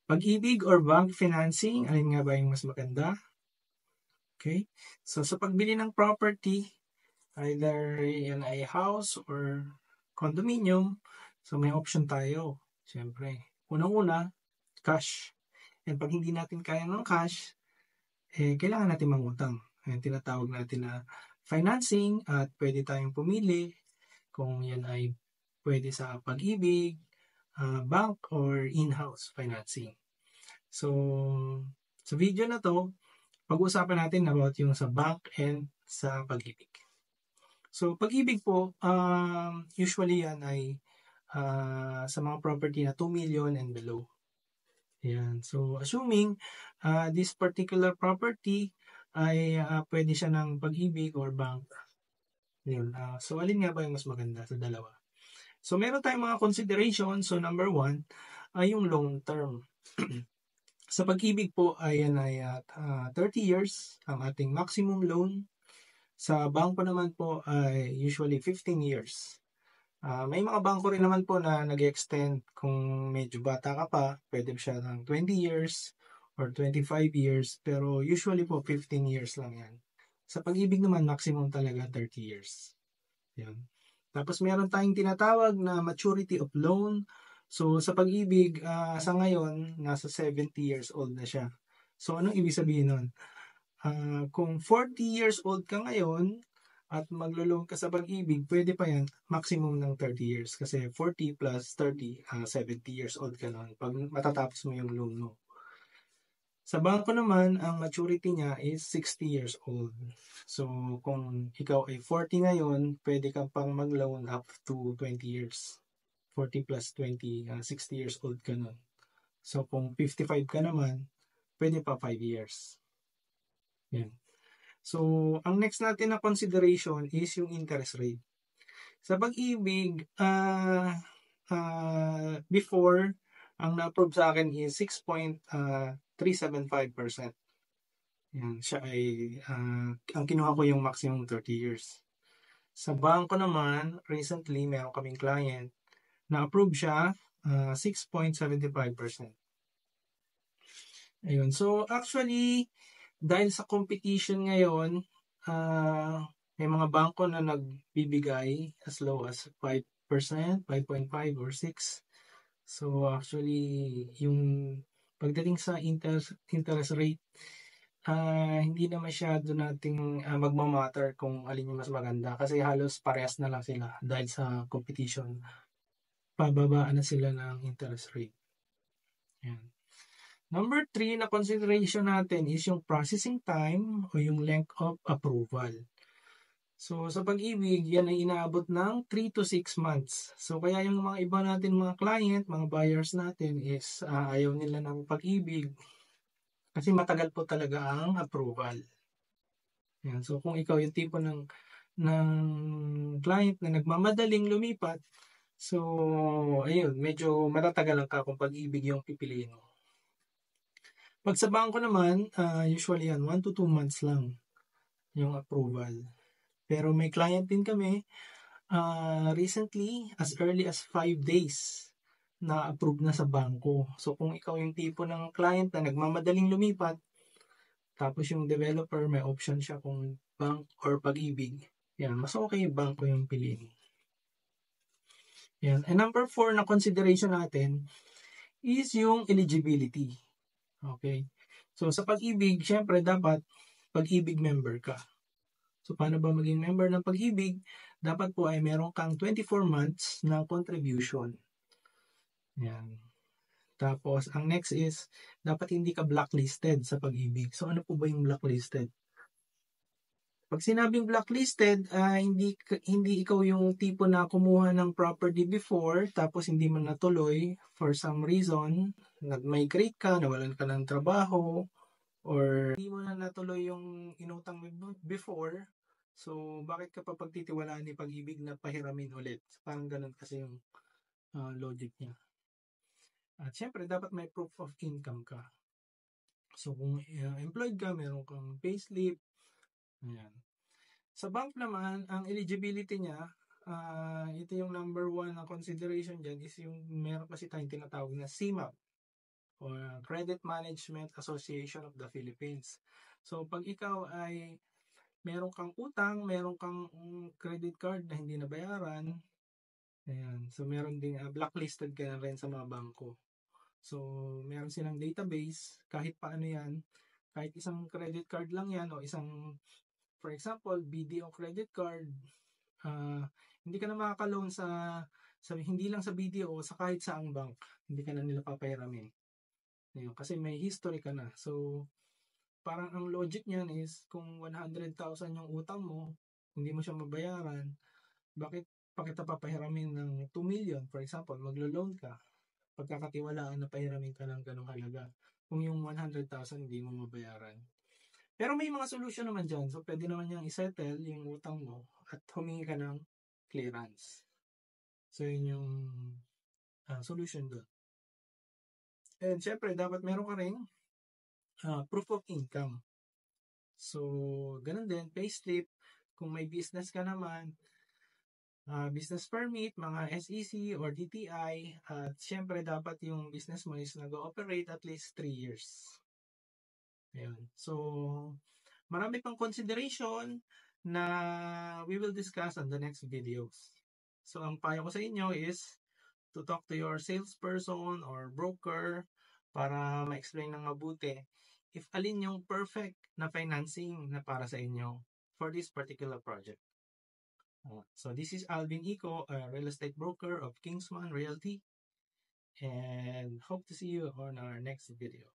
Pag-ibig or bank financing, alin nga ba yung mas maganda? Okay. So, sa pagbili ng property, either yan ay house or condominium, so may option tayo. Siyempre, unang-una, cash. And pag hindi natin kaya ng cash, kailangan natin mangutang. Yan tinatawag natin na financing at pwede tayong pumili kung yan ay pwede sa pag-ibig, bank or in-house financing. So, sa video na to, pag-uusapan natin about yung sa bank and sa pag-ibig. So, pag-ibig po, usually yan ay sa mga property na 2 million and below. Yan. So, assuming this particular property ay pwede siya ng pag-ibig or bank. Yun. So, alin nga ba yung mas maganda sa dalawa? So, meron tayong mga consideration. So, number 1 ay yung long term. Sa pag-ibig po ay 30 years ang ating maximum loan. Sa bangko naman po ay usually 15 years. May mga bangko rin naman po na nag-extend kung medyo bata ka pa, pwede siya ng 20 years or 25 years, pero usually po 15 years lang yan. Sa pag-ibig naman, maximum talaga 30 years. Yan. Tapos meron tayong tinatawag na maturity of loan. So sa pag-ibig, sa ngayon, nasa 70 years old na siya. So anong ibig sabihin nun? Kung 40 years old ka ngayon at maglo-loan ka sa pag-ibig, pwede pa yan maximum ng 30 years. Kasi 40 plus 30, 70 years old ka nun pag matatapos mo yung loan mo. Sa bangko naman, ang maturity niya is 60 years old. So, kung ikaw ay 40 ngayon, pwede kang pang mag-loan up to 20 years. 40 plus 20, 60 years old ka nun. So, kung 55 ka naman, pwede pa 5 years. Yan. So, ang next natin na consideration is yung interest rate. Sa pag-ibig, before, ang na-approve sa akin is 6.375%. Yan, siya ay, ang kinuha ko yung maximum 30 years. Sa bangko naman, recently, meron kaming client na approve siya, 6.75%. Ayun, so actually, dahil sa competition ngayon, may mga bangko na nagbibigay as low as 5%, 5.5 or 6. So actually, yung pagdating sa interest rate, hindi na masyado nating magmamatter kung alin yung mas maganda kasi halos parehas na lang sila dahil sa competition. Pababaan na sila ng interest rate. Yan. Number 3 na consideration natin is yung processing time o yung length of approval. So, sa pag-ibig, yan ay inaabot ng 3 to 6 months. So, kaya yung mga iba natin, mga client, mga buyers natin is ayaw nila ng pag-ibig kasi matagal po talaga ang approval. Yan. So, kung ikaw yung tipo ng client na nagmamadaling lumipat, so, ayun, medyo matatagalan ka kung pag-ibig yung pipiliin mo. Pag sa bangko naman, usually yan, 1 to 2 months lang yung approval. Pero may client din kami, recently, as early as 5 days na approve na sa bangko. So kung ikaw yung tipo ng client na nagmamadaling lumipat, tapos yung developer may option siya kung bank or pag-ibig, yan, mas okay yung bangko yung piliin. Yan. And number 4 na consideration natin is yung eligibility. Okay. So sa pag-ibig, syempre dapat pag-ibig member ka. So paano ba maging member ng pag-ibig? Dapat po ay meron kang 24 months na contribution. Yan. Tapos ang next is dapat hindi ka blacklisted sa pag-ibig. So ano po ba yung blacklisted? Pag sinabing blacklisted, hindi ikaw yung tipo na kumuha ng property before tapos hindi mo natuloy for some reason, nag-migrate ka, nawalan ka ng trabaho, or hindi mo na natuloy yung inutang before, so bakit ka pa pagtitiwalaan ni pag-ibig na pahiramin ulit? Parang ganun kasi yung logic niya. At syempre, dapat may proof of income ka. So kung employed ka, meron kang payslip, ayan. Sa bank naman, ang eligibility niya, ito yung number 1 na consideration dyan is yung meron kasi tayong tinatawag na CMAP. or Credit Management Association of the Philippines. So, pag ikaw ay meron kang utang, meron kang credit card na hindi nabayaran, ayan. So, meron ding blacklisted ka na rin sa mga bangko. So, meron silang database, kahit paano yan, kahit isang credit card lang yan o isang, for example, BDO credit card, hindi ka na makaka-loan sa hindi lang sa BDO, sa kahit saang bank, hindi ka na nila papahiramin. Ayun, kasi may history ka na. So, parang ang logic niyan is kung 100,000 yung utang mo, hindi mo siya mabayaran, bakit pa kita papahiramin ng 2 million? For example, maglo-loan ka, pagkakatiwalaan na pahiramin ka ng ganong halaga. Kung yung 100,000 hindi mo mabayaran. Pero may mga solution naman dyan. So, pwede naman niyang isettle yung utang mo at humingi ka ng clearance. So, yun yung solution doon. And syempre, dapat meron ka rin proof of income. So, ganun din, payslip. Kung may business ka naman, business permit, mga SEC or DTI, at syempre dapat yung business mo is nag-ooperate at least 3 years. Ayun. So, marami pang consideration na we will discuss on the next videos. So, ang payo ko sa inyo is to talk to your salesperson or broker para ma-explain ng mabuti if alin yung perfect na financing na para sa inyo for this particular project. So this is Alvin Ico, a real estate broker of Kingsman Realty, and hope to see you on our next video.